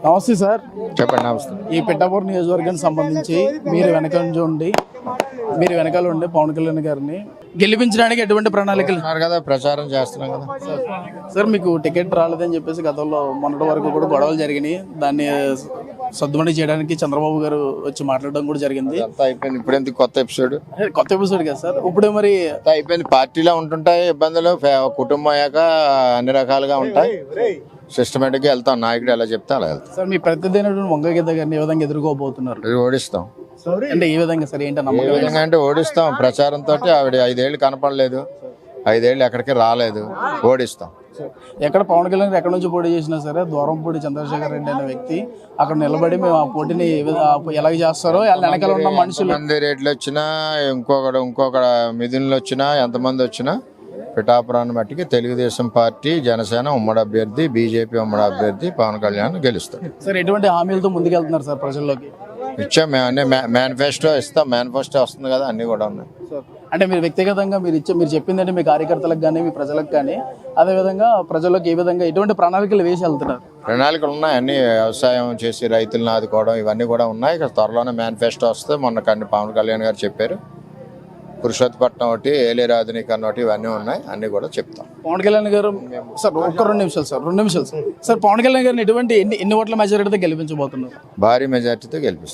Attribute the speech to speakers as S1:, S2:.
S1: నమస్తే సార్.
S2: చెప్పండి. నమస్తే.
S1: ఈ పిఠాపురం నియోజకవర్గానికి సంబంధించి మీరు వెనకాల ఉండి పవన్ కళ్యాణ్ గారిని గెలిపించడానికి ఎటువంటి ప్రణాళికలు
S2: ఉన్నారు కదా, ప్రచారం చేస్తున్నాం కదా.
S1: సార్? మీకు టికెట్ రాలేదని చెప్పేసి గతంలో మొన్నటి వరకు కూడా గొడవలు జరిగినాయి. దాన్ని సద్దుమణి చేయడానికి చంద్రబాబు గారు వచ్చి మాట్లాడడం కూడా జరిగింది.
S2: అంతా అయిపోయింది. ఇప్పుడు ఎందుకు కొత్త ఎపిసోడ్?
S1: కొత్త ఎపిసోడ్ కదా సార్. ఇప్పుడు మరి
S2: అంతా అయిపోయింది. పార్టీలో ఉంటుంటాయి ఇబ్బందులు, కుటుంబం అయ్యాక అన్ని రకాలుగా ఉంటాయి. సిస్టమేటిక్ గా వెళ్తాం. నాయకుడు ఎలా చెప్తే అలా వెళ్తాం.
S1: సార్, మీ ప్రతినిధి అయినటువంటి వంగగీత గారిని ఏ విధంగా ఎదుర్కోబోతున్నారు?
S2: ఓడిస్తాం.
S1: అంటే ఏ విధంగా సార్? ఏంటో
S2: ఏ
S1: నమ్మకం?
S2: విధంగా అంటే ఓడిస్తాం. ప్రచారంతో ఆవిడ 5 ఏళ్ళు కనపడలేదు, 5 ఏళ్ళు ఎక్కడికి రాలేదు. ఓడిస్తాం.
S1: ఎక్కడ పవన్ కళ్యాణ్ ఎక్కడి నుంచి పోటీ చేసినా సరే దూరంపూడి చంద్రశేఖర్ రెడ్డి అనే వ్యక్తి అక్కడ నిలబడి మేము ఆ పోటీని ఎలాగ చేస్తారో వాళ్ళ వెనకాల ఉన్న మనుషులు
S2: మంది రేట్లు వచ్చినా, ఇంకొక మిథున్లు వచ్చినా, ఎంతమంది వచ్చినా పిఠాపురాన్ని మట్టికి తెలుగుదేశం పార్టీ, జనసేన ఉమ్మడి అభ్యర్థి, బీజేపీ ఉమ్మడి అభ్యర్థి పవన్ కళ్యాణ్ గెలుస్తాడు.
S1: సార్, ఎటువంటి హామీలతో ముందుకెళ్తున్నారు సార్ ప్రజల్లోకి?
S2: ఇచ్చాం మేము అన్ని. మేనిఫెస్టో ఇస్తాం. మేనిఫెస్టో వస్తుంది కదా, అన్ని కూడా ఉన్నాయి.
S1: అంటే మీరు వ్యక్తిగతంగా మీరు చెప్పిందంటే మీ కార్యకర్తలకు కానీ మీ ప్రజలకు కానీ అదేవిధంగా ప్రజల్లోకి ఏ విధంగా ఎటువంటి ప్రణాళికలు వేసి వెళ్తున్నారు?
S2: ప్రణాళికలు ఉన్నాయి. అన్ని వ్యవసాయం చేసి రైతులను ఆదుకోవడం ఇవన్నీ కూడా ఉన్నాయి. త్వరలోనే మేనిఫెస్టో వస్తే మొన్న పవన్ కళ్యాణ్ గారు చెప్పారు. పురుషోత్పట్నం ఒకటి, ఏలేరు ఆధునీకరణ ఒకటి, ఇవన్నీ ఉన్నాయి. అన్ని కూడా చెప్తాం.
S1: పవన్ కళ్యాణ్ గారు సార్ ఒక్క 2 నిమిషాలు సార్. పవన్ కళ్యాణ్ గారిని ఎన్ని ఓట్ల మెజారిటీతో గెలిపించబోతున్నారు?
S2: భారీ మెజార్టీతో గెలిపిస్తాం.